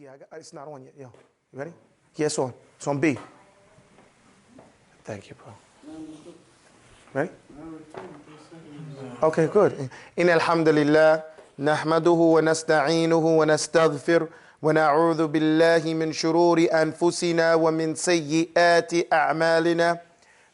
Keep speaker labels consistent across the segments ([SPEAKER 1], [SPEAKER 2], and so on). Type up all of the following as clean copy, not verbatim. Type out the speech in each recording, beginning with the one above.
[SPEAKER 1] Yeah, it's not on yet. Yo, you ready? Yeah, it's on. It's on B. Thank you, bro. Ready? Okay, good. إن الحمد لله نحمده ونستعينه ونستغفر ونعوذ بالله من شرور أنفسنا ومن سيئات أعمالنا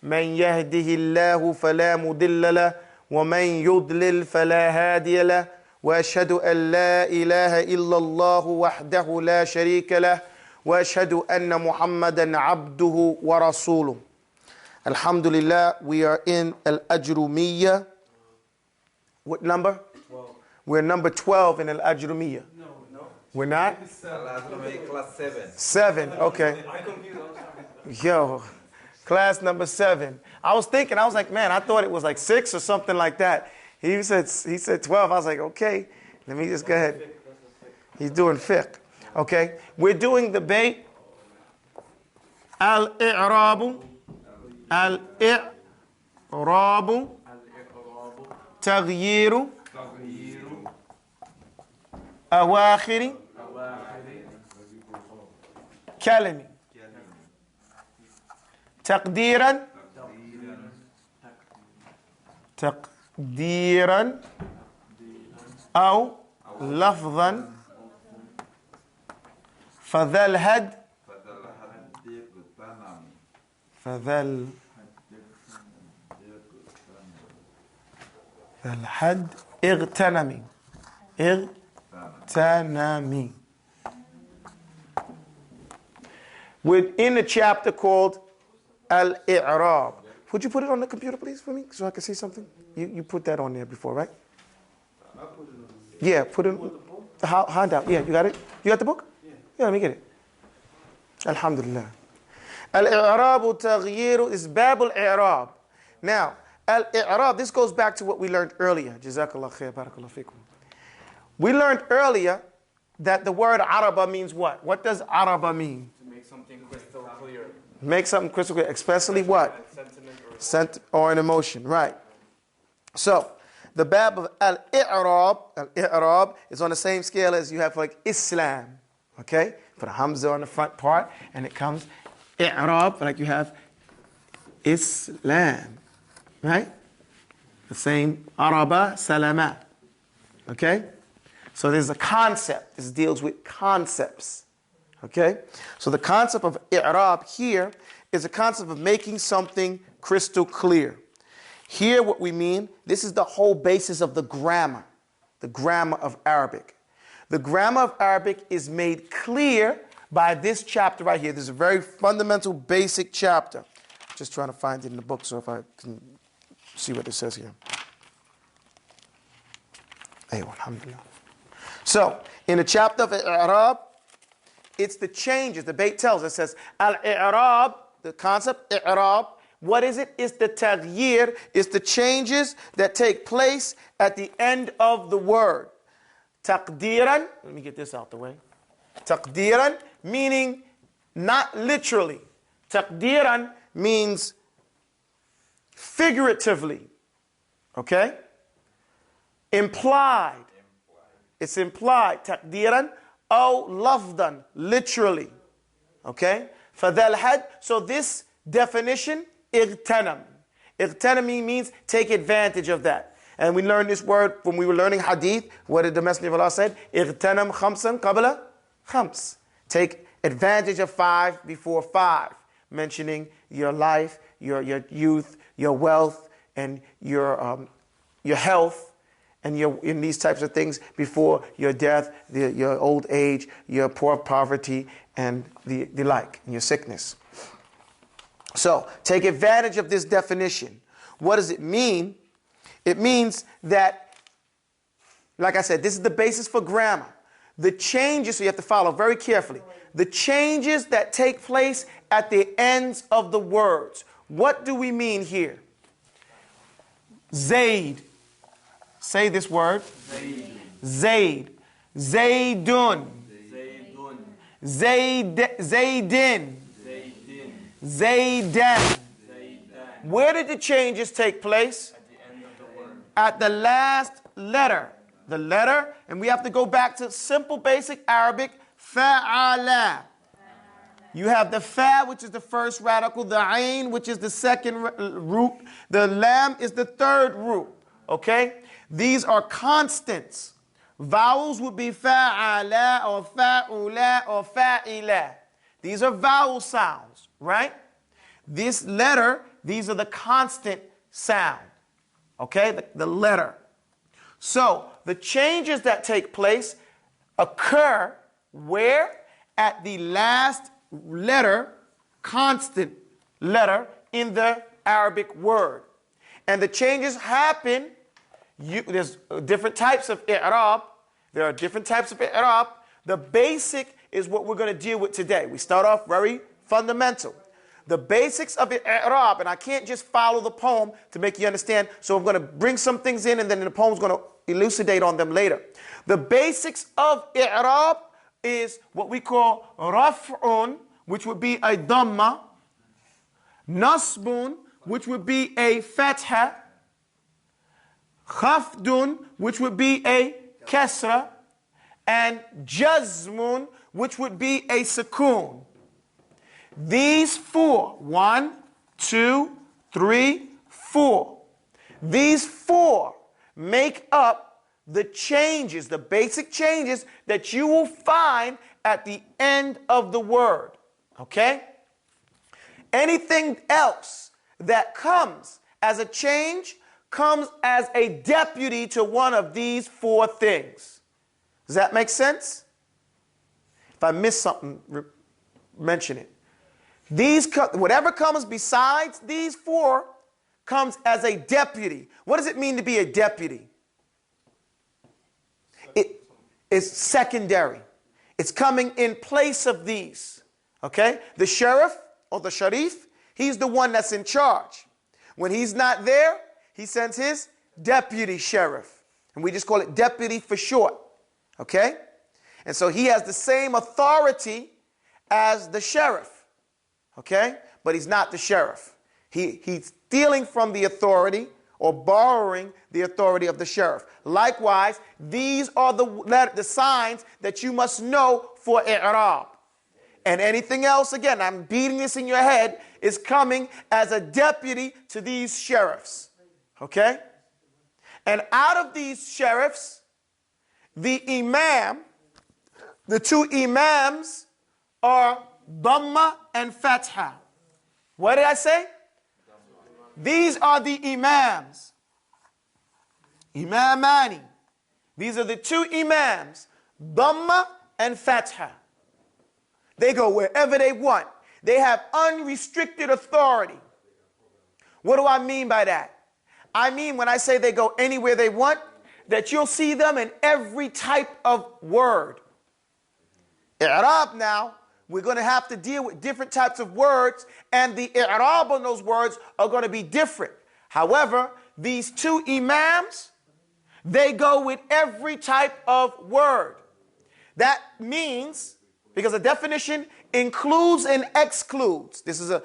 [SPEAKER 1] من يهده الله فلا مضل له ومن يضلل فلا هادي له وأشهد أن لا إله إلا الله وحده لا شريك له وأشهد أن محمدا عبده ورسوله. Alhamdulillah, we are in Ajrumiyah. What number?
[SPEAKER 2] 12.
[SPEAKER 1] We're number 12 in Ajrumiyah.
[SPEAKER 2] No.
[SPEAKER 1] We're not?
[SPEAKER 3] Ajrumiyah class 7.
[SPEAKER 1] 7, okay.
[SPEAKER 2] I confused.
[SPEAKER 1] Yo, class number 7. I was like, man, I thought it was like 6 or something like that. He said 12. I was like, okay, let me just go ahead. He's doing fiqh. Okay, we're doing the bait. Al-i'rabu. Al-i'rabu. Taghyiru. Awakhiri. Kalimi. Taqdeeran. تقديرا أو لفظا فذا الهد اغتنمي We're in a chapter called Al-I'rab. Would you put it on the computer, please, for me, so I can see something? You put that on there before, right?
[SPEAKER 2] I put it on.
[SPEAKER 1] Yeah, put it on the handout. Yeah, you got it? You got the book? Yeah, let me get it. Alhamdulillah. Al-i'rabu taghyiru is bab al-i'rab. Now, al-i'rab, this goes back to what we learned earlier. Jazakallah khair, barakallah fikum. We learned earlier that the word araba means what? What does araba mean?
[SPEAKER 2] To make something crystal clear.
[SPEAKER 1] Make something crystal clear, especially what?
[SPEAKER 2] Sentiment
[SPEAKER 1] or an emotion, right. So, the bab of al-i'rab is on the same scale as you have for like Islam, okay? Put a hamza on the front part, and it comes i'rab, like you have Islam, right? The same araba, salama, okay? So there's a concept. This deals with concepts, okay? So the concept of i'rab here is a concept of making something crystal clear. Here what we mean, this is the whole basis of the grammar of Arabic. The grammar of Arabic is made clear by this chapter right here. This is a very fundamental, basic chapter. Just trying to find it in the book so if I can see what it says here. Alhamdulillah. So, in the chapter of I'rab, it's the changes. The Bait tells us, it says, Al-I'rab, the concept, I'rab, what is it? It's the taghyir, it's the changes that take place at the end of the word. Taqdeeran, let me get this out the way. Taqdeeran, meaning not literally. Taqdeeran means figuratively. Okay? Implied. It's implied. Taqdeeran, aw lafdan, literally. Okay? Fadhal had, so this definition, Igtanam. Igtanami means take advantage of that. And we learned this word when we were learning hadith. What did the Messenger of Allah said? Igtanam khamsan qabla khams. Take advantage of 5 before 5. Mentioning your life, your youth, your wealth, and your health, and in these types of things before your death, your old age, your poor poverty, and the like, and your sickness. So, take advantage of this definition. What does it mean? It means that, like I said, this is the basis for grammar. The changes, so you have to follow very carefully. The changes that take place at the ends of the words. What do we mean here? Zayd. Say this word. Zayd. Zaydun. Zaydin. Zaydan. Where did the changes take place?
[SPEAKER 2] at the end of the word.
[SPEAKER 1] At the last letter. The letter, and we have to go back to simple basic Arabic, fa'ala. You have the fa, which is the first radical, the ain, which is the second root, the lam is the third root, okay? These are constants. Vowels would be fa'ala or fa'ula or fa'ila. These are vowel sounds, right? This letter, these are the constant sound, okay? The letter. So the changes that take place occur where? At the last letter, constant letter in the Arabic word. And the changes happen, there's different types of i'rab. There are different types of i'rab. The basic is what we're going to deal with today. We start off very fundamental. The basics of i'rab, and I can't just follow the poem to make you understand, so I'm going to bring some things in and then the poem's going to elucidate on them later. The basics of i'rab is what we call raf'un, which would be a dhamma, nasbun, which would be a fatha, khafdun, which would be a kasra, and jazmun, which would be a sukoon. These four, 1, 2, 3, 4. These four make up the changes, the basic changes that you will find at the end of the word. Okay? Anything else that comes as a change comes as a deputy to one of these four things. Does that make sense? If I miss something, mention it. Whatever comes besides these four comes as a deputy. What does it mean to be a deputy? It is secondary. It's coming in place of these. Okay? The sheriff or the sharif, he's the one that's in charge. When he's not there, he sends his deputy sheriff. And we just call it deputy for short. Okay? And so he has the same authority as the sheriff. Okay? But he's not the sheriff. He's stealing from the authority or borrowing the authority of the sheriff. Likewise, these are the signs that you must know for i'rab. And anything else, again, I'm beating this in your head, is coming as a deputy to these sheriffs. Okay? And out of these sheriffs, the imam, the two imams are Dhamma and Fatha. What did I say? These are the imams. Imamani. These are the two imams, Dhamma and Fatha. They go wherever they want. They have unrestricted authority. What do I mean by that? I mean when I say they go anywhere they want, that you'll see them in every type of word. I'rab now, we're going to have to deal with different types of words, and the i'rab on those words are going to be different. However, these two imams, they go with every type of word. That means, because a definition includes and excludes. This is a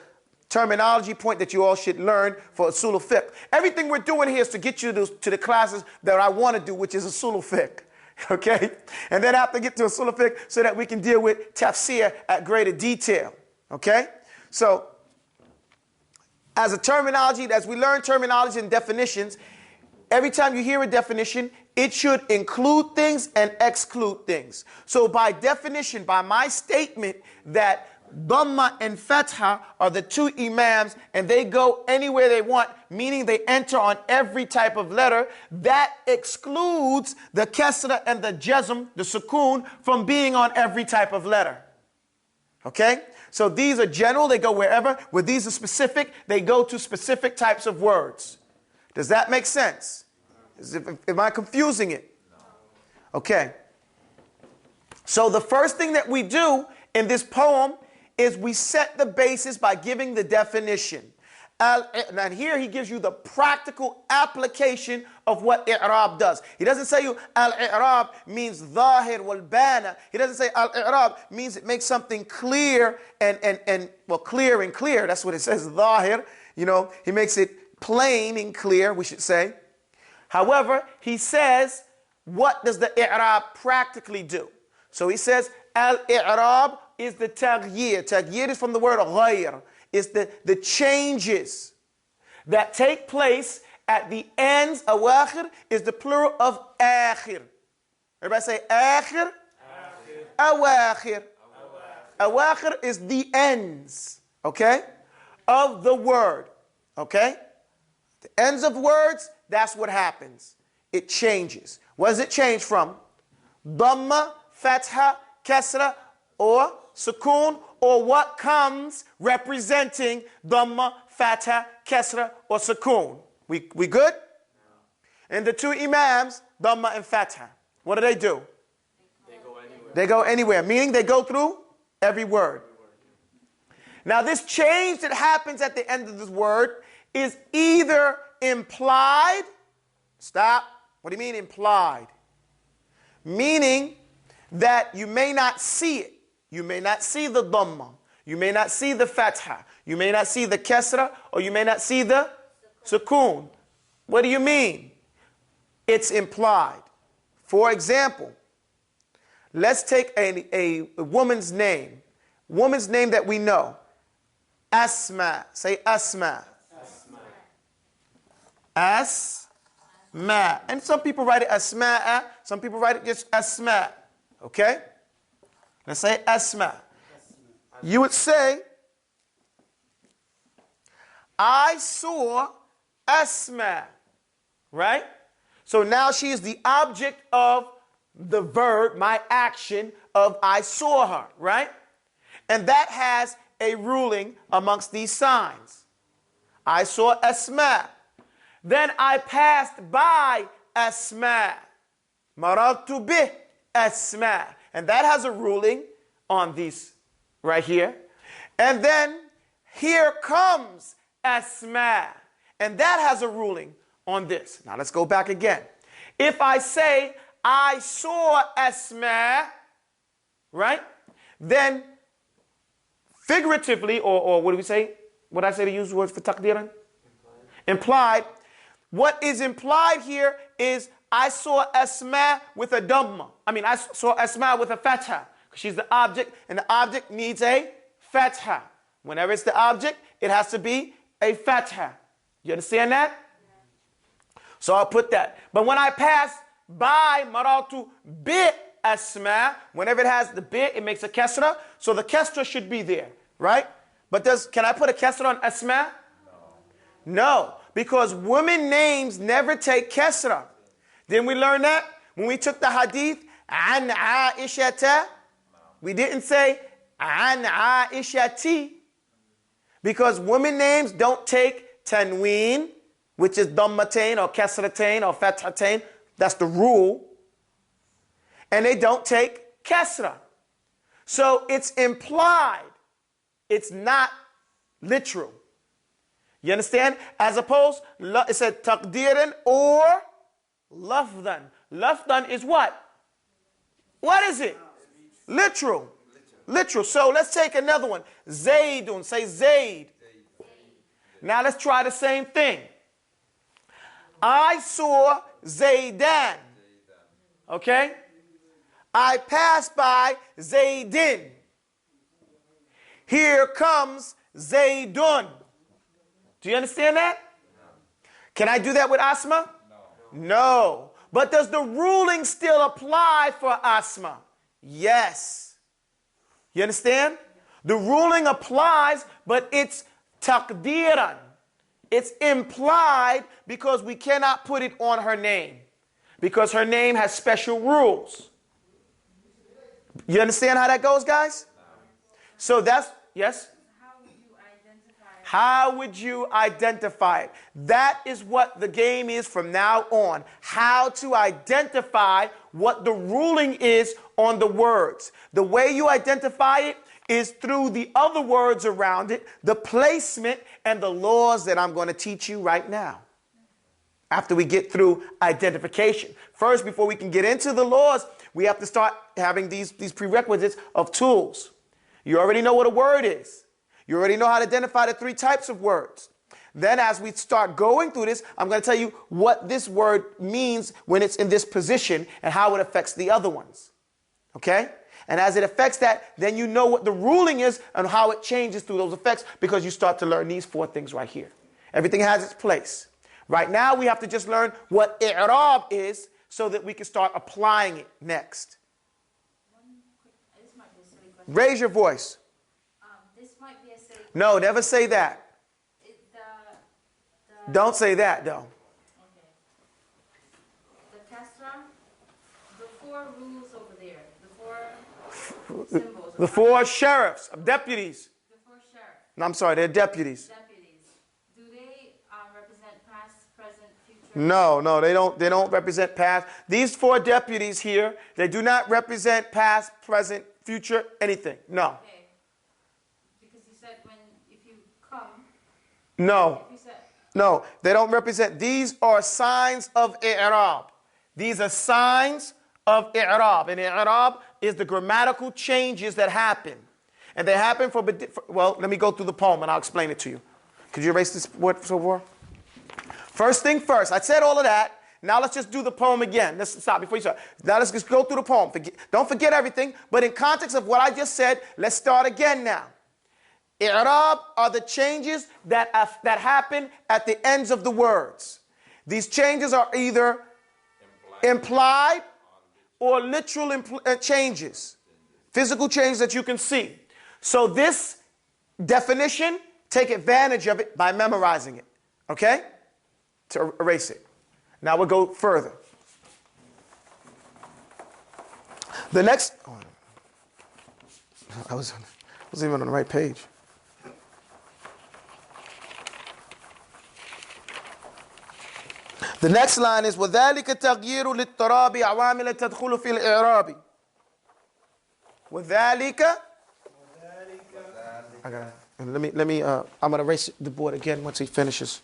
[SPEAKER 1] terminology point that you all should learn for usul al-fiqh. Everything we're doing here is to get you to the classes that I want to do, which is usul al-fiqh. Okay? And then I have to get to usul al-fiqh so that we can deal with tafsir at greater detail. Okay? So, as a terminology, as we learn terminology and definitions, every time you hear a definition, it should include things and exclude things. So by definition, by my statement that Dhamma and Fatha are the two imams and they go anywhere they want, meaning they enter on every type of letter, that excludes the Kasra and the Jazm, the Sukoon, from being on every type of letter. Okay? So these are general, they go wherever. Where these are specific, they go to specific types of words. Does that make sense? Am I confusing it? Okay. So the first thing that we do in this poem is we set the basis by giving the definition. And here he gives you the practical application of what i'rab does. He doesn't say you al-i'rab means zahir wal-bana. He doesn't say al-i'rab means it makes something clear and well, clear and clear. That's what it says, zahir. You know, he makes it plain and clear, we should say. However, he says, what does the i'rab practically do? So he says, al-i'rab is the taghyir. Taghyir is from the word ghayr. It's the changes that take place at the ends. Awakhir is the plural of akhir. Everybody say akhir. Awakhir. Awakhir is the ends, okay, of the word, okay? The ends of words, that's what happens. It changes. What does it change from? Dhamma, fatha, kasra, or sukoon, or what comes representing dhamma, fatha, kasra, or sukoon. We good? And the two imams, dhamma and fatha, what do?
[SPEAKER 2] They go anywhere.
[SPEAKER 1] They go anywhere, meaning they go through every word. Now this change that happens at the end of this word is either implied. Stop. What do you mean implied? Meaning that you may not see it. You may not see the dhamma. You may not see the fatha. You may not see the kasra, or you may not see the sukoon. What do you mean? It's implied. For example, let's take a woman's name. Woman's name that we know. Asma. Say Asma. Asma. And some people write it Asma'a. Some people write it just Asma. Okay? Let's say Asma. You would say, I saw Asma. Right? So now she is the object of the verb, my action of I saw her. Right? And that has a ruling amongst these signs. I saw Asma. Then I passed by Asma. Marartu bih Asma. And that has a ruling on these right here. And then here comes Asma. And that has a ruling on this. Now let's go back again. If I say I saw Asma, right? Then figuratively, or what do we say? What I say to use words for taqdiran? Implied. What is implied here is I saw Asma with a dhamma. I saw Asma with a fatha. She's the object, and the object needs a fatha. Whenever it's the object, it has to be a fatha. You understand that? So I'll put that. But when I pass by maratu bi Asma, whenever it has the bi, it makes a kasra. So the kasra should be there, right? But can I put a kasra on Asma? No, because women names never take kasra. Didn't we learn that? When we took the hadith, an Aishata, we didn't say an Aishati, because women names don't take tanween, which is dhammatain or kasratain or fathatain. That's the rule. And they don't take kasra. So it's implied. It's not literal. You understand? As opposed, it said taqdiran or lafdan. Lafdan is what? What is it? Literal. Literal. So let's take another one. Zaydun. Say Zayd. Now let's try the same thing. I saw Zaydan. Okay? I passed by Zaydin. Here comes Zaydun. Do you understand that? Can I do that with Asma? No. But does the ruling still apply for Asma? Yes. You understand? The ruling applies, but it's taqdiran. It's implied because we cannot put it on her name. Because her name has special rules. You understand how that goes, guys? So that's, yes? How would you identify it? That is what the game is from now on. How to identify what the ruling is on the words. The way you identify it is through the other words around it, the placement, and the laws that I'm going to teach you right now. After we get through identification. First, before we can get into the laws, we have to start having these prerequisites of tools. You already know what a word is. You already know how to identify the three types of words. Then as we start going through this, I'm going to tell you what this word means when it's in this position and how it affects the other ones. Okay? And as it affects that, then you know what the ruling is and how it changes through those effects, because you start to learn these 4 things right here. Everything has its place. Right now, we have to just learn what i'rab is so that we can start applying it next.
[SPEAKER 4] This might be a silly question.
[SPEAKER 1] Raise your voice.
[SPEAKER 4] This might be a silly question.
[SPEAKER 1] No, never say that.
[SPEAKER 4] The
[SPEAKER 1] Don't say that, though.
[SPEAKER 4] Okay. The kasra, the 4 rules over there, the 4 symbols.
[SPEAKER 1] The 4 sheriffs, deputies.
[SPEAKER 4] The 4 sheriffs,
[SPEAKER 1] No, I'm sorry, they're deputies.
[SPEAKER 4] deputies. Do they represent past, present, future?
[SPEAKER 1] No, they don't represent past. These 4 deputies here, they do not represent past, present, future, anything. No.
[SPEAKER 4] Okay. Because you said if you come,
[SPEAKER 1] No.
[SPEAKER 4] if you said,
[SPEAKER 1] No, they don't represent. These are signs of i'rab. These are signs of i'rab. And i'rab is the grammatical changes that happen. And they happen well, let me go through the poem and I'll explain it to you. Could you erase this word so far? First thing first. I said all of that. Now let's just do the poem again. Let's stop before you start. Now let's just go through the poem. Don't forget everything. But in context of what I just said, let's start again now. I'rab are the changes that happen at the ends of the words. These changes are either implied or literal changes, physical changes that you can see. So this definition, take advantage of it by memorizing it, okay? To erase it. Now we'll go further. The next, I wasn't even on the right page. The next line is وَذَلِكَ تَغْيِيرُ لِلتَّرَابِ عَوَامِلَ تَدْخُلُ فِي الْإِعْرَابِ. وَذَلِكَ I'm going to erase the board again once he finishes.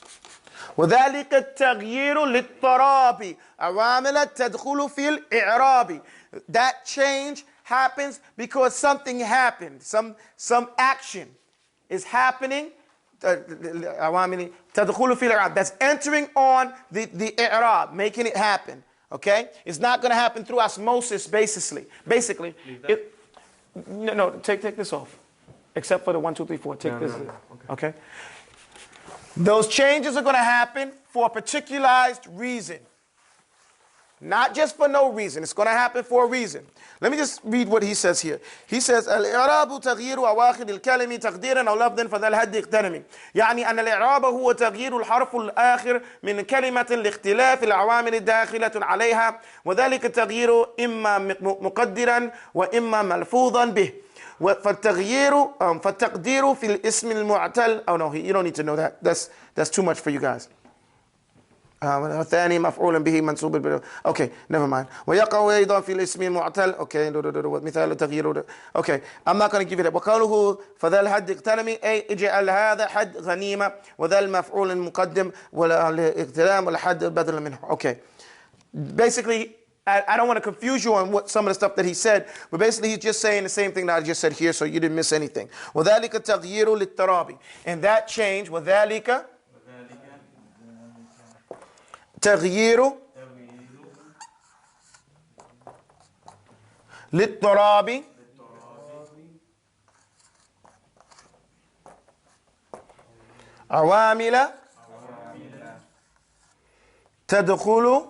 [SPEAKER 1] وَذَلِكَ التَّغْيِيرُ لِلتَّرَابِ عَوَامِلَ تَدْخُلُ فِي الْإِعْرَابِ. That change happens because something happened. Some action is happening. That's entering on the i'rab, making it happen. Okay? It's not going to happen through osmosis, basically. No, take this off. Except for the 1, 2, 3, 4. Take this.
[SPEAKER 2] No.
[SPEAKER 1] Okay? Those changes are going to happen for a particularized reason. Not just for no reason. It's going to happen for a reason. Let me just read what he says here. He says الإعراب تغيير أواخر الكلمة تقديرا أو لفظا فذا الحد اغتنم. يعني أن الإعراب هو تغيير الحرف الآخر من كلمة لاختلاف العوامل الداخلة عليها، وذلك التغيير إما مقدرا وإما ملفوظا به. فالتقدير في الاسم المعتل. Oh no, you don't need to know that. That's too much for you guys. ثاني مفعول به منصوب. Okay, never mind. ويقع أيضا في الاسم المعتل. Okay, مثال تغيير. Okay, I'm not going to give you that. وقوله فذا الحد اغتنمي أي اجعل هذا حد غنيمة وذا المفعول المقدم والاغتنام والحد بدل منه. Okay, basically I don't want to confuse you on what some of the stuff that he said, but basically he's just saying the same thing that I just said here, so you didn't miss anything. وذلك التغيير للترابي. And that change, وذلك تغيير للتراب عوامل تدخل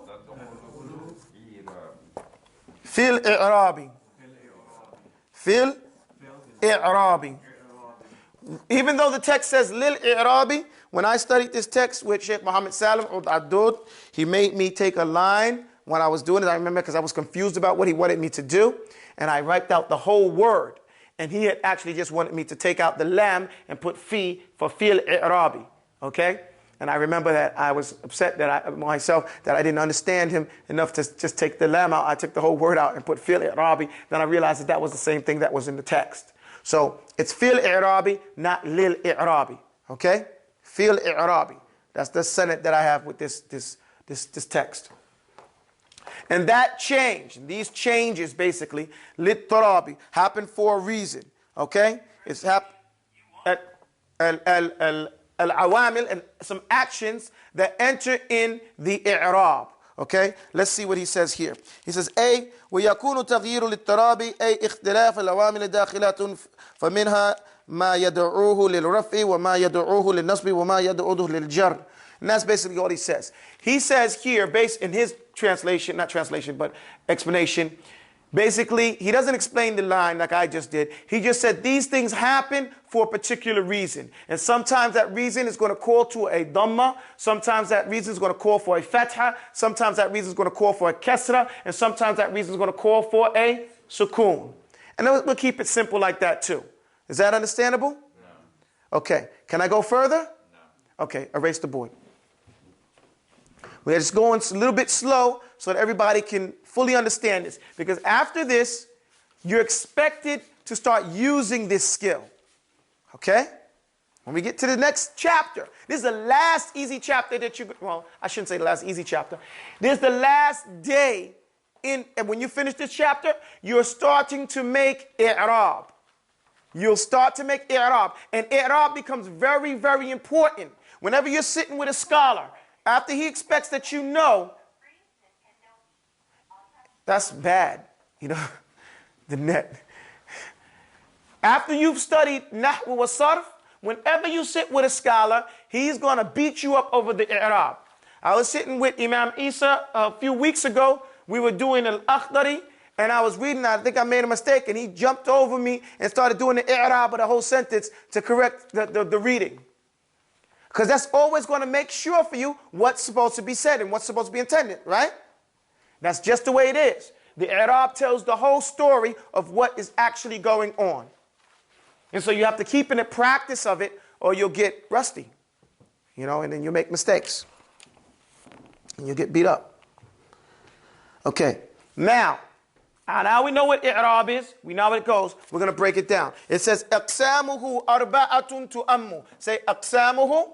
[SPEAKER 1] في الإعراب. Even though the text says lil i'rabi, when I studied this text with Sheikh Muhammad Salim Ad-Dud, he made me take a line when I was doing it. I remember because I was confused about what he wanted me to do, and I wiped out the whole word. And he had actually just wanted me to take out the lam and put fi for fil i'rabi. Okay? And I remember that I was upset that I didn't understand him enough to just take the lam out. I took the whole word out and put fil i'rabi. Then I realized that was the same thing that was in the text. So it's fil i'rabi, not lil i'rabi. Okay? Fil i'rabi. That's the sentence that I have with this text. And that change, these changes basically, lit tarabi, happen for a reason. Okay? It's al-awamil, and some actions that enter in the i'rab. Okay, let's see what he says here. He says, A, ويكون تغيير الاضطراب أي اختلاف العوامل داخلات فمنها ما يدعوه للرفع وما يدعوه للنصب وما يدعوه للجر. And that's basically all he says. He says here, based in his translation, not translation, but explanation, basically, he doesn't explain the line like I just did. He just said these things happen for a particular reason. And sometimes that reason is going to call to a dhamma. Sometimes that reason is going to call for a fatha. Sometimes that reason is going to call for a kasra. And sometimes that reason is going to call for a sukoon. And we'll keep it simple like that too. Is that understandable? No. Okay. Can I go further? No. Okay. Erase the board. We're just going a little bit slow so that everybody can fully understand this. Because after this, you're expected to start using this skill. Okay? When we get to the next chapter, this is the last easy chapter that you, well, I shouldn't say the last easy chapter. This is the last day and when you finish this chapter, you're starting to make i'rab. You'll start to make i'rab. And i'rab becomes very, very important. Whenever you're sitting with a scholar, after he expects that you know, that's bad, the net. After you've studied nahw wa sarf, whenever you sit with a scholar, he's going to beat you up over the i'rab. I was sitting with Imam Isa a few weeks ago. We were doing al-Akhdari, and I was reading, I think I made a mistake, and he jumped over me and started doing the i'rab of the whole sentence to correct the reading. Because that's always going to make sure for you what's supposed to be said and what's supposed to be intended, right? That's just the way it is. The i'rab tells the whole story of what is actually going on. And so you have to keep in the practice of it or you'll get rusty, and then you'll make mistakes. And you'll get beat up. Okay, now we know what i'rab is. We know how it goes. We're going to break it down. It says, أَقْسَامُهُ أَرْبَعَةٌ تُؤَمُّ. Say, أَقْسَامُهُ.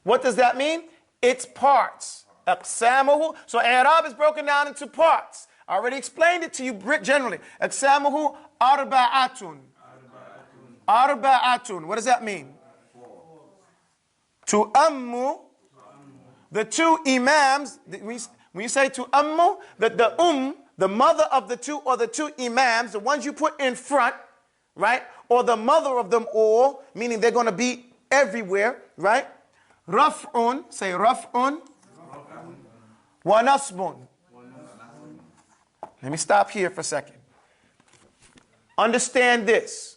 [SPEAKER 1] What does that mean? It's parts. أَقْسَامُهُ. So i'rab is broken down into parts. I already explained it to you generally. أَقْسَامُهُ أَرْبَعَةٌ. Arba'atun. What does that mean? Tu'ammu. The two imams, when you say tu'ammu, the mother of the two, or the two imams, the ones you put in front, right? Or the mother of them all, meaning they're going to be everywhere, right? Raf'un. Say raf'un. Wa nasbun. Let me stop here for a second. Understand this.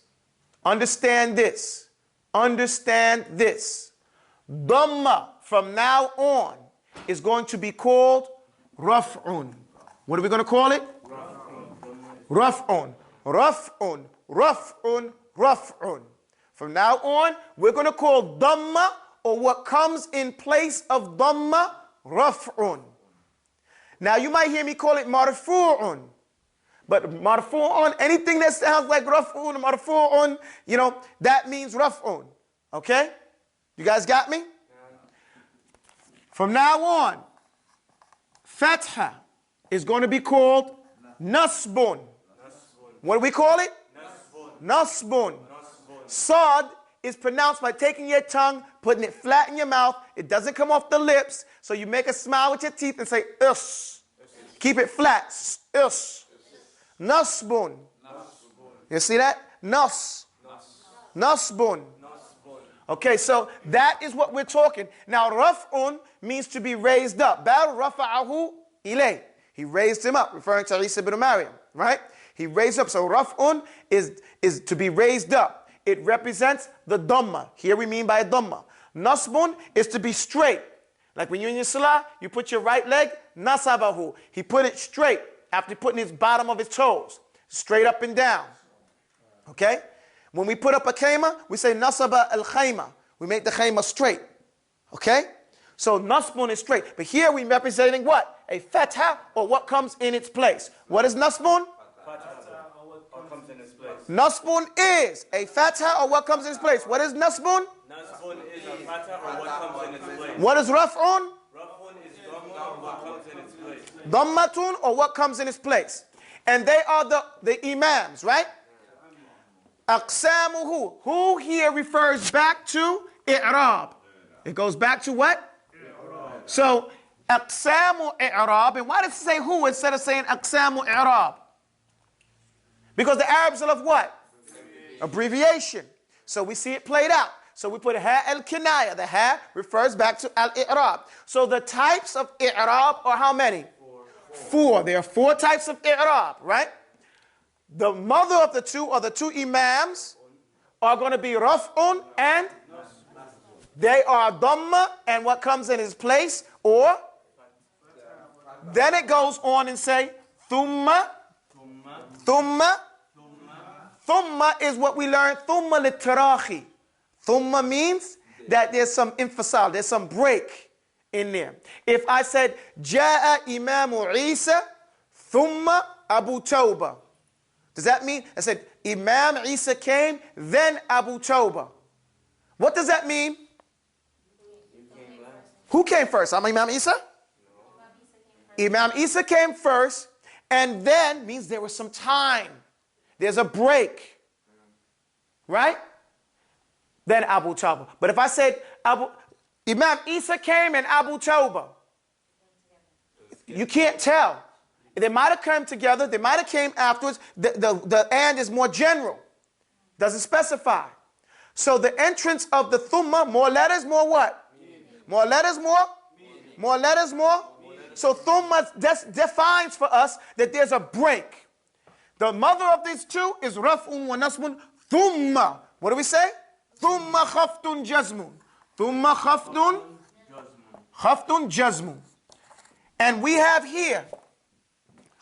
[SPEAKER 1] Understand this. Understand this. Dhamma from now on is going to be called raf'un. What are we going to call it? Raf'un. Raf'un. Raf'un. Raf'un. From now on, we're going to call dhamma, or what comes in place of dhamma, raf'un. Now you might hear me call it marfu'un. But marfu'un, anything that sounds like raf'un, marfu'un, that means raf'un. Okay? You guys got me? From now on, fatha is going to be called nasbun. What do we call it? Nasbun. Sad is pronounced by taking your tongue, putting it flat in your mouth. It doesn't come off the lips, so you make a smile with your teeth and say us. Keep it flat. Us. Nasbun. You see that? Nasbun. Okay, so that is what we're talking. Now, raf'un means to be raised up. Bal rafa'ahu ilay. He raised him up, referring to Isa ibn Maryam, right? He raised up. So raf'un is to be raised up. It represents the dhamma. Here we mean by dhamma. Nasbun is to be straight. Like when you're in your salah, you put your right leg, nasabahu. He put it straight. After putting his bottom of his toes, straight up and down. Okay? When we put up a khayma, we say nasaba al-khayma. We make the khayma straight. Okay? So nasbun is straight. But here we're representing what? A fatha, or what comes in its place. What is nasbun?
[SPEAKER 2] What comes in its place.
[SPEAKER 1] Nasbun is a fatha, or what comes in its place. What is nasbun?
[SPEAKER 2] Nasbun is a fatha, or what comes in its place.
[SPEAKER 1] What is raf'un?
[SPEAKER 2] Raf'un is dhamma, or what comes in its place.
[SPEAKER 1] Dhammatun, or what comes in its place. And they are the imams, right? Aqsamuhu. Who here refers back to i'rab? It goes back to what? So Aqsamu i'rab. And why does it say who instead of saying aqsamu i'rab? Because the Arabs love what? Abbreviation. So we see it played out. So we put ha al-kinaya. The ha refers back to al-i'rab. So the types of i'rab are how many? Four. There are four types of i'rab, right? The mother of the two, or the two imams, are going to be raf'un, and they are dhamma, and what comes in his place, or then it goes on and say thumma. Thumma is what we learned. Thumma litarahi. Thumma means that there's some infasal, there's some break in there. If I said Ja'a Imamu Isa thumma Abu Tawbah, does that mean I said Imam Isa came, then Abu Tawbah? What does that mean? Who came first? I'm Imam Isa? Imam Isa came first, and then means there was some time. There's a break. Right? Then Abu Tawbah. But if I said Imam Isa came and Abu Tawbah, you can't tell. They might have come together, they might have came afterwards. The and is more general. Doesn't specify. So the entrance of the thumma, more letters, more what? More letters, more? More letters, more? So thumma defines for us that there's a break. The mother of these two is raf'un wa nasbun. Thumma. What do we say? Thumma khaftun jazmun. Thumma khaftun jazmun. And we have here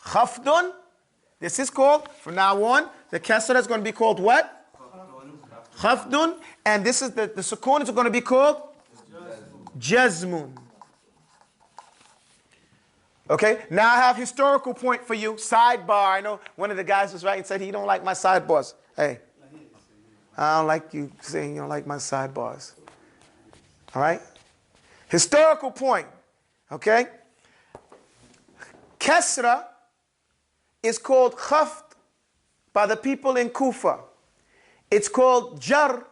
[SPEAKER 1] khaftun. This is called, from now on, the kasra is going to be called what? Khaftun. And this is the sukoon is going to be called jazmun. Okay, now I have historical point for you. Sidebar. I know one of the guys was right and said he don't like my sidebars. Hey, I don't like you saying you don't like my sidebars. All right? Historical point. Okay? Kasra is called khaft by the people in Kufa. It's called jar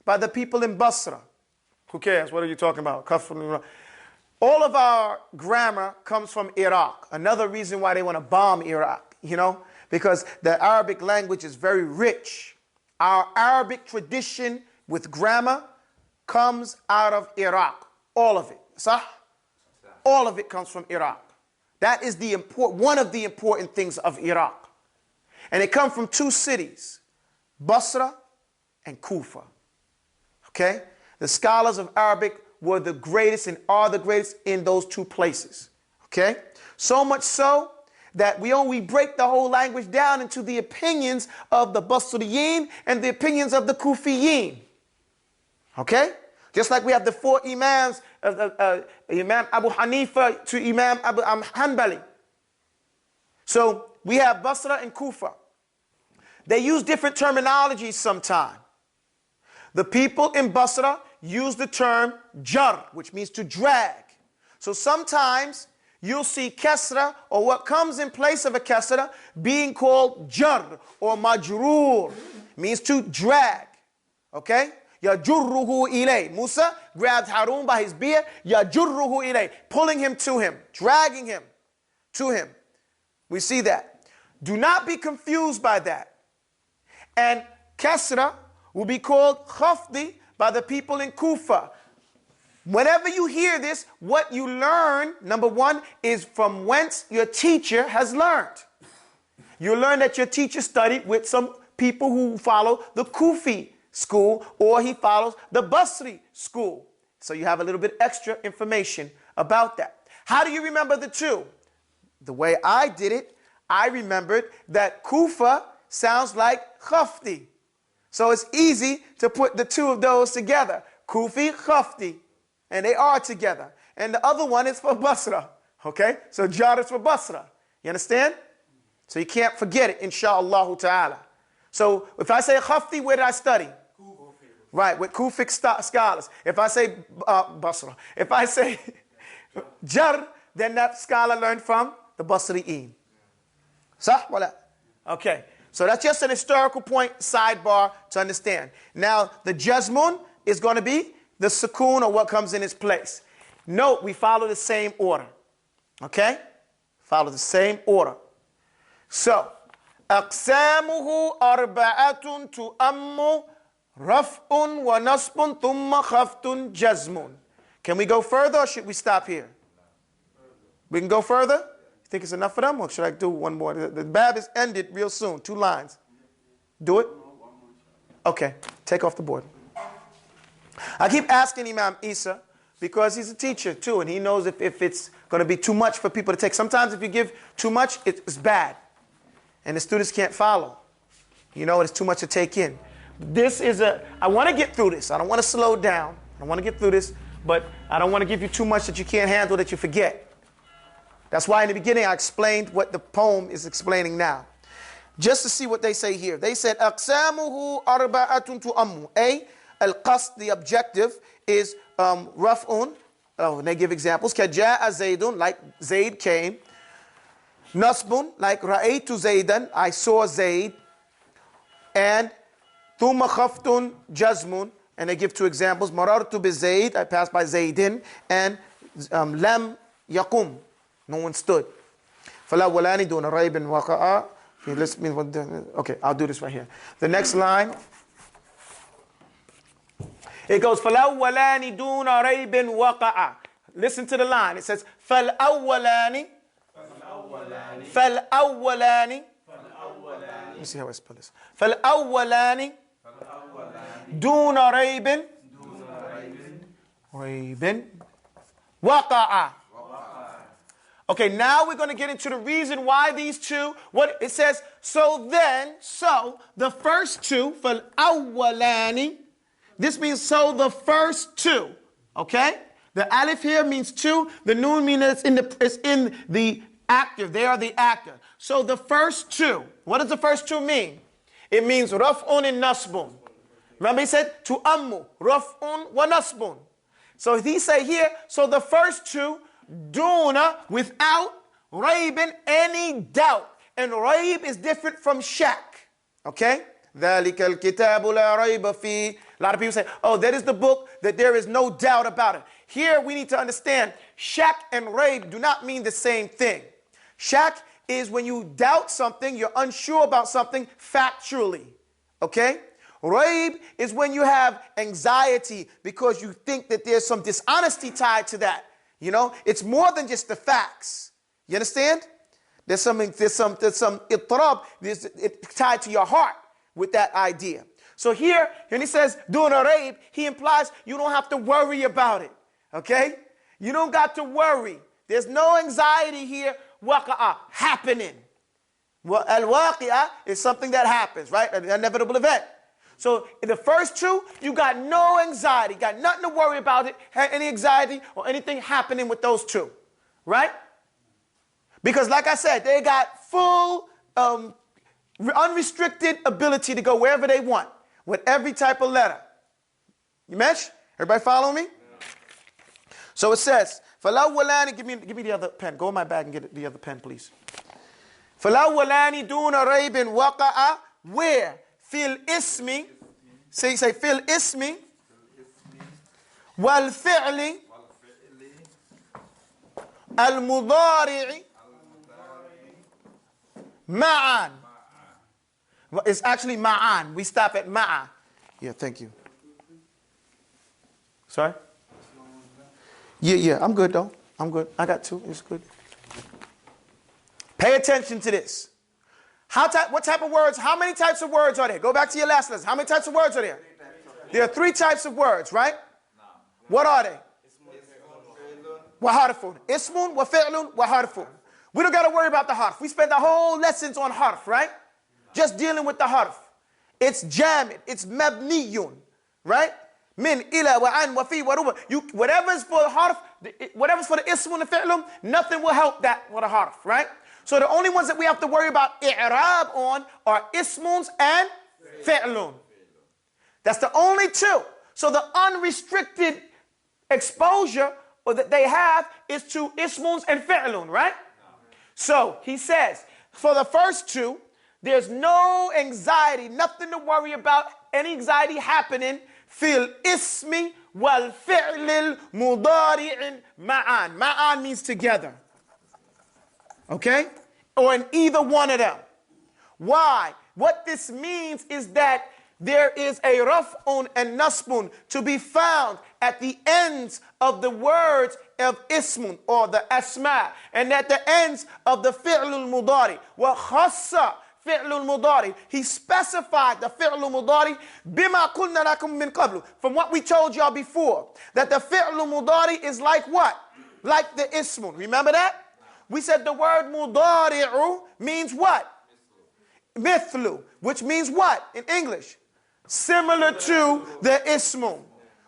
[SPEAKER 1] by the people in Basra. Who cares? What are you talking about? Khaft. All of our grammar comes from Iraq. Another reason why they want to bomb Iraq, you know, because the Arabic language is very rich. Our Arabic tradition with grammar comes out of Iraq. All of it. Sah? All of it comes from Iraq. That is one of the important things of Iraq. And it comes from two cities, Basra and Kufa. Okay? The scholars of Arabic were the greatest and are the greatest in those two places. Okay? So much so that we break the whole language down into the opinions of the Basriyin and the opinions of the Kufiyin. Okay? Just like we have the four imams, Imam Abu Hanifa to Imam Abu Hanbali. So we have Basra and Kufa. They use different terminologies sometimes. The people in Basra use the term jar, which means to drag. So sometimes you'll see kasra, or what comes in place of a kasra, being called jar or majroor, means to drag. Okay? Yajurruhu ilay. Musa grabbed Harun by his beard. Yajurruhu ilay. Pulling him to him. Dragging him to him. We see that. Do not be confused by that. And kasra will be called khafdi by the people in Kufa. Whenever you hear this, what you learn, number one, is from whence your teacher has learned. You learn that your teacher studied with some people who follow the Kufi school, or he follows the Basri school. So you have a little bit extra information about that. How do you remember the two? The way I did it, I remembered that Kufa sounds like khafti. So it's easy to put the two of those together. Kufi, khafti. And they are together. And the other one is for Basra. Okay? So jar is for Basra. You understand? So you can't forget it, insha'Allah ta'ala. So if I say khafti, where did I study? Right, with Kufic scholars. If I say Basra. If I say jar, then that scholar learned from the Basri'een. Sah wala? Okay. So that's just an historical point, sidebar, to understand. Now, the jazmun is going to be the sukoon, or what comes in its place. Note, we follow the same order. Okay? Follow the same order. So, أقسامه أربعة تؤم رفع ونصب ثم خفض جزم. Can we go further or should we stop here? We can go further? You think it's enough for them or should I do one more? The bab is ended real soon. 2 lines. Do it? Okay. Take off the board. I keep asking Imam Isa because he's a teacher too and he knows if it's going to be too much for people to take. Sometimes if you give too much, it's bad. And the students can't follow. You know, it's too much to take in. I want to get through this. I don't want to slow down. I want to get through this, but I don't want to give you too much that you can't handle that you forget. That's why in the beginning I explained what the poem is explaining now. Just to see what they say here. They said, أقسامه أربعة تؤم. A, al-qasd, the objective, is raf'un. Oh, and they give examples. كجاء زيد, like Zayd came. Nasbun, like ra'aytu Zaydan, I saw Zayd. And thumma khaftun jazmun, and they give 2 examples. Marartu bi Zayd, I passed by Zaydin. And lam yaqum, no one stood. Fala walani duna raybin waqa'a. Okay, I'll do this right here. The next line, it goes, fala walani duna raybin waqa'a. Listen to the line. It says, fal awwalani. فالأولان Let me see how I spell this. فالأولان دون ريب وقع. Okay, now we're going to get into the reason why these two. What it says, so the first 2, فالأولان, this means so the first 2. Okay? The alif here means 2. The noon means it's in the active. They are the actor. So the first 2. What does the first 2 mean? It means raf'un and nasbun. Remember he said tu'ammu, raf'un wa nasbun. So he say here, so the first 2, duna, without raybin, any doubt. And rayb is different from shak. Okay? ذَلِكَ الْكِتَابُ لَا رَيْبَ فِيهِ. A lot of people say, oh, that is the book that there is no doubt about it. Here we need to understand, shak and rayb do not mean the same thing. Shak is when you doubt something, you're unsure about something factually. Okay? Rayb is when you have anxiety because you think that there's some dishonesty tied to that. You know, it's more than just the facts. You understand? There's some ittirab, it's tied to your heart with that idea. So here, when he says doing a rayb, he implies you don't have to worry about it. Okay? You don't got to worry. There's no anxiety here. Waqa'a, happening. Well, al-waqi'a is something that happens, right? An inevitable event. So in the first 2, you got no anxiety, got nothing to worry about it, any anxiety or anything happening with those 2, right? Because like I said, they got full, unrestricted ability to go wherever they want with every type of letter. You mesh? Everybody follow me? Yeah. So it says, فَالْأَوَّلَانِ, give me the other pen. Go in my bag and get the other pen, please. فَالْأَوَّلَانِ دُونَ رَيْبٍ وَقَعَ, where? فِي الْإِسْمِ, say فِي الْإِسْمِ وَالْفِعْلِ الْمُضَارِعِ مَعًا. It's actually ma'an. We stop at ma'a. Yeah, thank you. Sorry? Yeah, I'm good though. I'm good. I got 2. It's good. Pay attention to this. What type of words? How many types of words are there? Go back to your last lesson. How many types of words are there? There are 3 types of words, right? What are they? Wa harfun. Ismun, wa fi'lun, wa harfun. We don't got to worry about the harf. We spent the whole lessons on harf, right? Just dealing with the harf. It's jamid. It's mabniyun, right? Min, ila, wa an, wa fi, wa ruba. Whatever's for the harf, whatever's for the ismun and fi'lun, nothing will help that with a harf, right? So the only ones that we have to worry about i'rab on are ismuns and fi'lun. That's the only 2. So the unrestricted exposure that they have is to ismuns and fi'lun, right? So he says, for the first 2, there's no anxiety, nothing to worry about, any anxiety happening. Fil ismi wal fi'lil mudari'in ma'an. Ma'an means together. Okay? Or in either one of them. Why? What this means is that there is a raf'un and nasbun to be found at the ends of the words of ismun or the asma, and at the ends of the fi'lul mudari. Wa khassa fi'lul mudari. He specified the fi'lul mudari bima qulna lakum min qablu. From what we told y'all before, that the fi'lul mudari is like what? Like the ismun. Remember that? We said the word mudari'u means what? Mithlu, which means what in English? Similar to the ismun.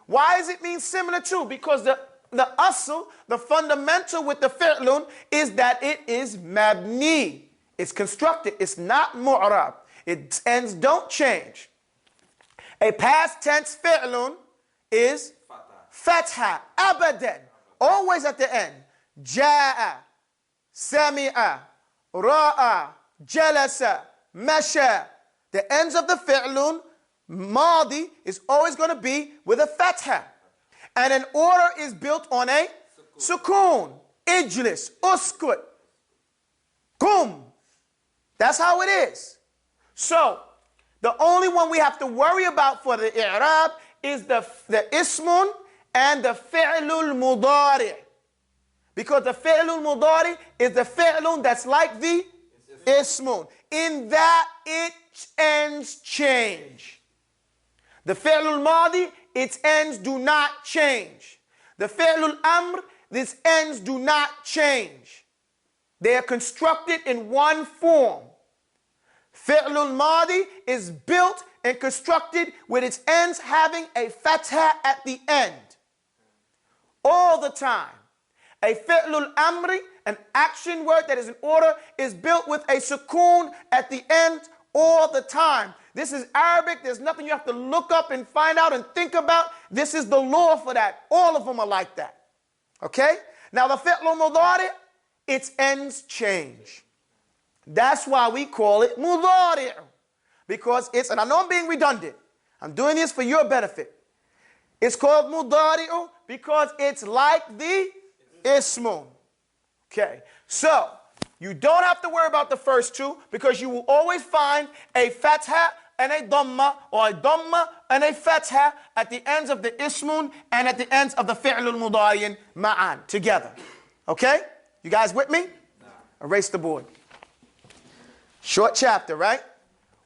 [SPEAKER 1] Why does it mean similar to? Because the asl, the fundamental with the fi'lun is that it is mabni. It's constructed. It's not mu'rab. Its ends don't change. A past tense fi'lun is fatha, abadan, always at the end. Ja'a, sami'a, ra'a, jalasa, masha. The ends of the fi'lun, madi, is always going to be with a fatha. And an order is built on a sukoon. Ijlis, uskut, kum. That's how it is. So, the only one we have to worry about for the i'rab is the ismun and the fi'lul mudari. Because the fi'lul mudari is the fi'lun that's like the ismun, in that its ends change. The fi'lul madi, its ends do not change. The fi'lul amr, its ends do not change. They are constructed in one form. Fi'lul madi is built and constructed with its ends having a fatha at the end. All the time. A fi'lul amri, an action word that is in order, is built with a sukoon at the end all the time. This is Arabic. There's nothing you have to look up and find out and think about. This is the law for that. All of them are like that. Okay? Now the fi'lul mudari, its ends change. That's why we call it mudari'. Because it's, and I know I'm being redundant. I'm doing this for your benefit. It's called mudari'u because it's like the ismun. Okay. So, you don't have to worry about the first two because you will always find a fatha and a dhamma, or a dhamma and a fatha at the ends of the ismun and at the ends of the fi'lul mudari'in ma'an, together. Okay? You guys with me? Erase the board. Short chapter, right?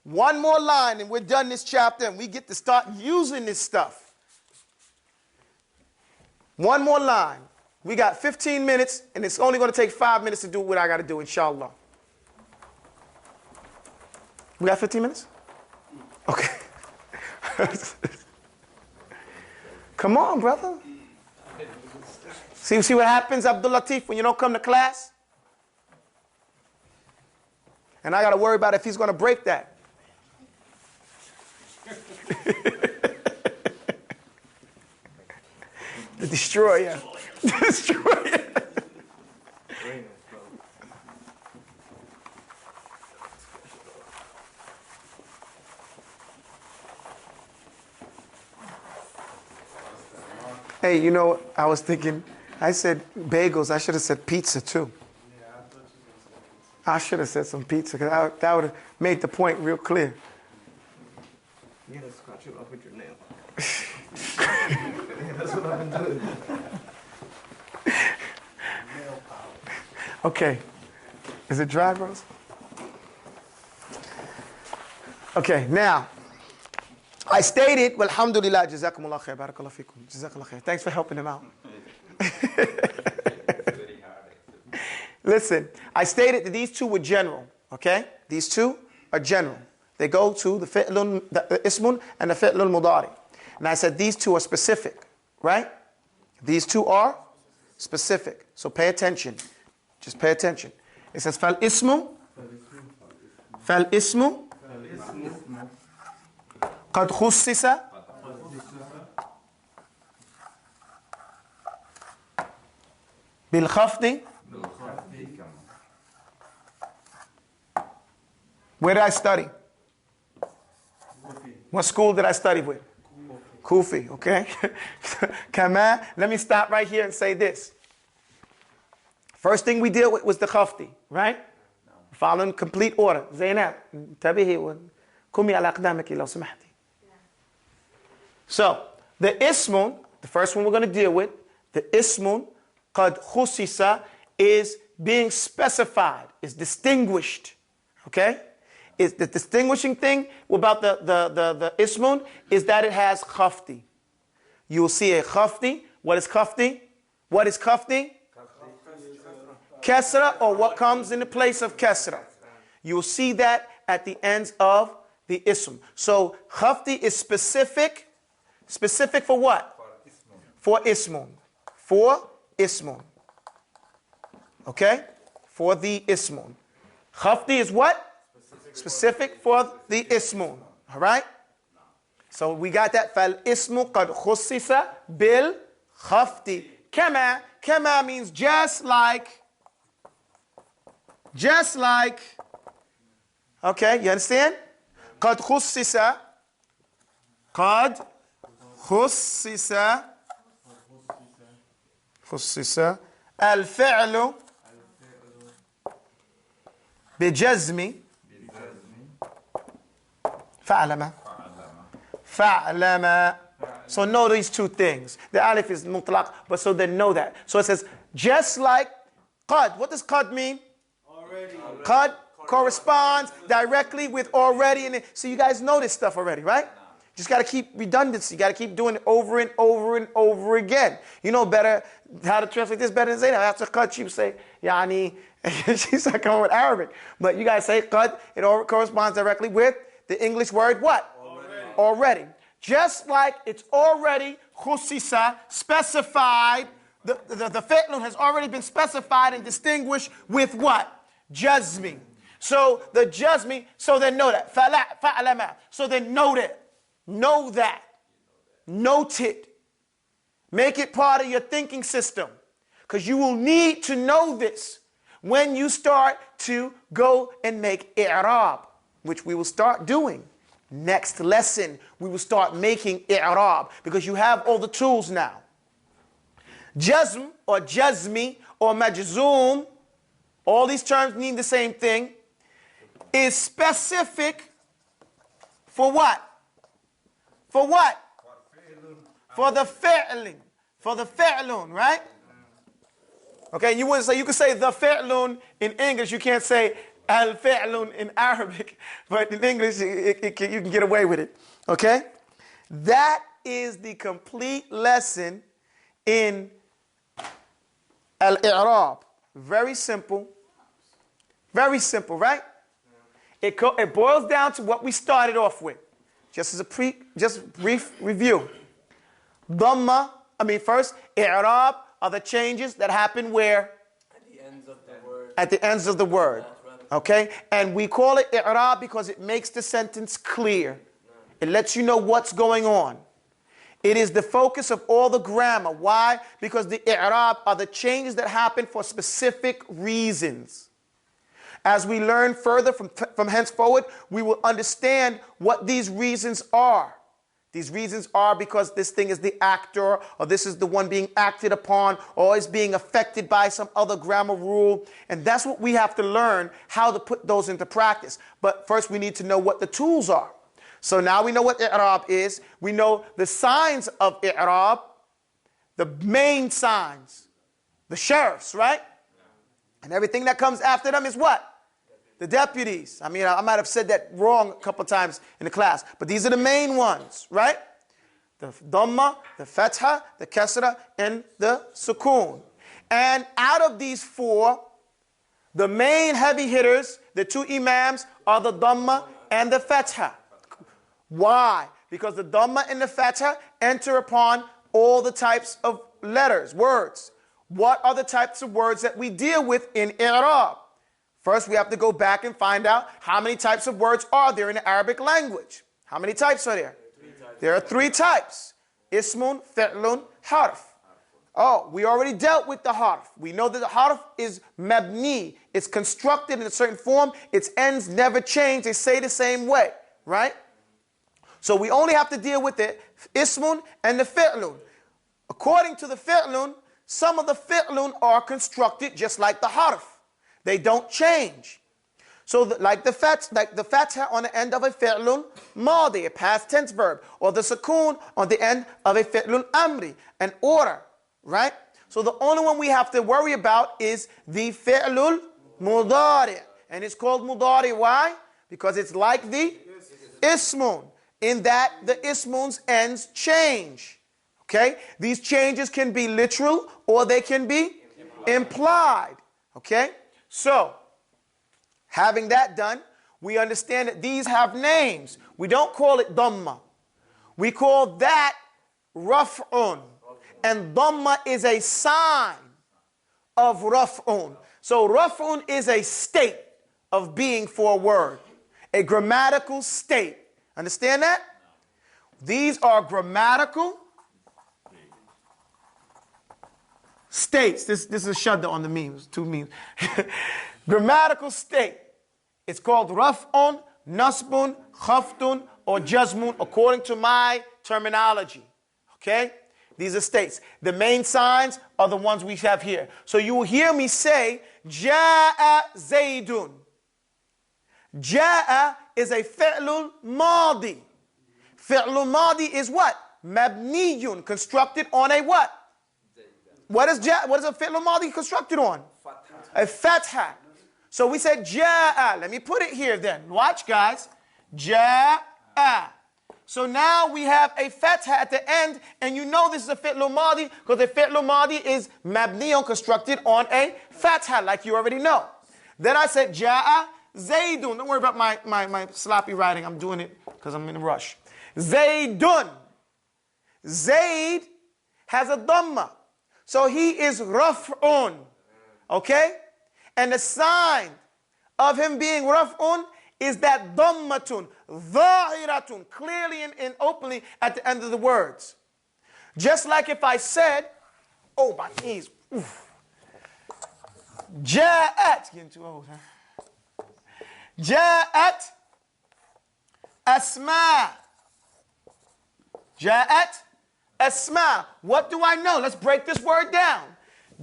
[SPEAKER 1] One more line and we're done this chapter and we get to start using this stuff. One more line. We got 15 minutes and it's only going to take 5 minutes to do what I got to do, inshallah. We got 15 minutes? Okay. Come on, brother. See what happens, Abdul Latif, when you don't come to class? And I got to worry about if he's going to break that. The destroyer. The destroyer. Hey, you know, I was thinking, I said bagels. I should have said pizza too. I should have said some pizza because that would have made the point real clear.
[SPEAKER 2] You gotta scratch it off with your nail.
[SPEAKER 3] That's what I've been doing.
[SPEAKER 1] Okay. Is it dry, bros? Okay, now, I stated, walhamdulillah, jazakumullah khair, barakallah fikum, jazakallah khair. Thanks for helping him out. Listen, I stated that these two were general, okay? These two are general. They go to the fi'lun, the ismun, and the fi'lul mudari. And I said these two are specific, right? These two are specific. So pay attention. Just pay attention. It says fal ismu, qad khussisa bil khafdi. Where did I study? What school did I study with? Kufi, okay? Kama, let me stop right here and say this. First thing we deal with was the khafti, right? Following complete order. Zainab, انتبهي وقومي على أقدامك لو سمحتي. So, the ismun, the first one we're going to deal with, the ismun قد خصص is being specified, is distinguished. Okay? Is the distinguishing thing about the ismun is that it has khafti. You will see a khafti. What is khafti? What is khafti? Kesra, or what comes in the place of kesra. You will see that at the ends of the ism. So khafti is specific. Specific for what? For ismun. For ismun. Okay? For the ismun. Khafti is what? Specific for the ismun. All right? So we got that. فَالْإِسْمُ قَدْ خُصِّصَ بِالْخَفْتِ كَمَا. Kama means just like. Just like. Okay, you understand? قَدْ خُصِّصَ. قَدْ خُصِّصَ. خُصِّصَ. الفعل بجزم فعلم. فعلم. So know these two things. The alif is mutlaq, but so then know that. So it says, just like qad. What does qad mean? Already. Qad corresponds directly with already in it. So you guys know this stuff already, right? Just got to keep redundancy. You got to keep doing it over and over and over again. You know better how to translate this better than Zainab. After qad, she would say, yani, she's not coming with Arabic. But you guys say qad, it corresponds directly with the English word what? Already. Just like it's already khusisa, specified, the fi'lun has already been specified and distinguished with what? Jazmi. So the jazmi, so then know that. Fa'alama. So then know that. Know that. Note it. Make it part of your thinking system. Because you will need to know this when you start to go and make i'rab, which we will start doing. Next lesson, we will start making i'rab because you have all the tools now. Jazm or jazmi or majzoom, all these terms mean the same thing, is specific for what? For what? For the fi'lin. For the fi'lun, right? Okay, you wouldn't say, you could say the fi'lun in English, you can't say al-fi'lun in Arabic, but in English, you can get away with it. Okay? That is the complete lesson in al-i'rab. Very simple. Very simple, right? It boils down to what we started off with. Just as a brief review. Dhamma, first, i'rab are the changes that happen where? At the ends of the word. At the ends of the word. Okay? And we call it i'rab because it makes the sentence clear. It lets you know what's going on. It is the focus of all the grammar. Why? Because the i'rab are the changes that happen for specific reasons. As we learn further from henceforward, we will understand what these reasons are. These reasons are because this thing is the actor, or this is the one being acted upon, or is being affected by some other grammar rule. And that's what we have to learn, how to put those into practice. But first we need to know what the tools are. So now we know what i'rab is. We know the signs of i'rab, the main signs, the sheriffs, right? And everything that comes after them is what? The deputies. I might have said that wrong a couple times in the class, but these are the main ones, right? The dhamma, the fatha, the kasra, and the sukoon. And out of these four, the main heavy hitters, the two imams, are the dhamma and the fatha. Why? Because the dhamma and the fatha enter upon all the types of letters, words. What are the types of words that we deal with in i'rab? First, we have to go back and find out how many types of words are there in the Arabic language. How many types are there? There are 3 types. Ismun, fi'lun, harf. Oh, we already dealt with the harf. We know that the harf is mabni. It's constructed in a certain form. Its ends never change. They say the same way, right? So we only have to deal with the ismun and the fi'lun. According to the fi'lun, some of the fi'lun are constructed just like the harf. They don't change. So like the fatha on the end of a fi'lun madi, a past tense verb, or the sukoon on the end of a fi'lun amri, an order, right? So the only one we have to worry about is the fi'lul mudari. And it's called mudari. Why? Because it's like the ismun, in that the ismun's ends change. Okay? These changes can be literal or they can be implied. Okay? So, having that done, we understand that these have names. We don't call it dhamma. We call that raf'un. And dhamma is a sign of raf'un. So raf'un is a state of being for a word. A grammatical state. Understand that? These are grammatical states. This is a shadda on the memes, 2 memes. Grammatical state. It's called raf'un, nasbun, khaftun, or jazmun, according to my terminology. Okay? These are states. The main signs are the ones we have here. So you will hear me say, Ja'a Zaydun. Ja'a is a fi'lul madi. Fi'lul madi is what? Mabniyun, constructed on a what? What is a fi'lul madi constructed on? A fatha. So we said Ja'a. Let me put it here then. Watch, guys. Ja'a. So now we have a fatha at the end, and you know this is a fi'lul madi because the fi'lul madi is mabniyun, constructed on a fatha, like you already know. Then I said Ja'a Zaydun. Don't worry about my sloppy writing. I'm doing it because I'm in a rush. Zaydun. Zayd has a dhamma. So he is raf'un. Okay? And the sign of him being raf'un is that dhammatun, dhahiratun, clearly and openly at the end of the words. Just like if I said, oh, my knees, oof. Ja'at, getting too old, huh? Ja'at asma. Ja'at asma. What do I know? Let's break this word down.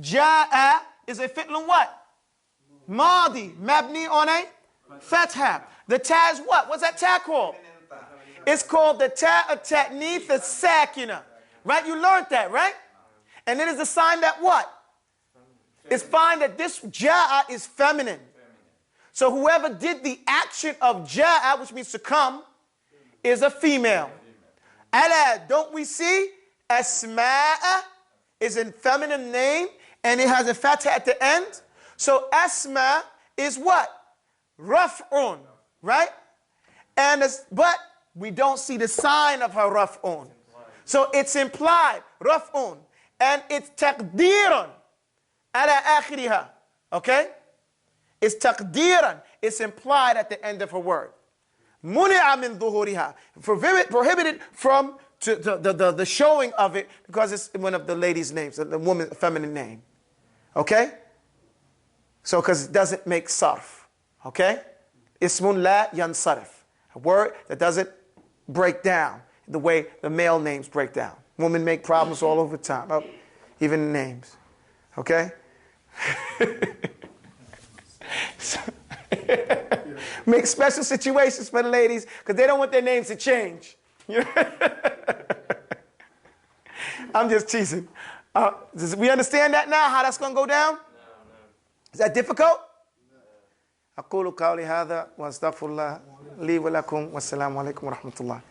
[SPEAKER 1] Ja'a is a fi'lun what? Madi, mabni on a fatha. The ta is what? What's that ta called? It's called the ta of ta'neeth as-sakina. Right? You learned that, right? And it is a sign that what? It's fine that this ja'a is feminine. So whoever did the action of ja'a, which means to come, is a female. Ala, don't we see? Asma'a is a feminine name and it has a fatha at the end. So asma is what? Raf'un, right? But we don't see the sign of her raf'un. So it's implied, raf'un. And it's taqdeeran ala akhiriha. Okay? It's taqdeeran. It's implied at the end of her word. Muni'a min dhuhuriha. Prohibited from the showing of it because it's one of the ladies' names, the woman's feminine name. Okay? So, because it doesn't make sarf. Okay? Ismun la yansarif. A word that doesn't break down the way the male names break down. Women make problems all over the time, even names. Okay? So, make special situations for the ladies because they don't want their names to change. I'm just teasing. We understand that now, how that's going to go down? No. Is that difficult? أقول قولي هذا وأستغفر الله لي ولكم والسلام عليكم ورحمة الله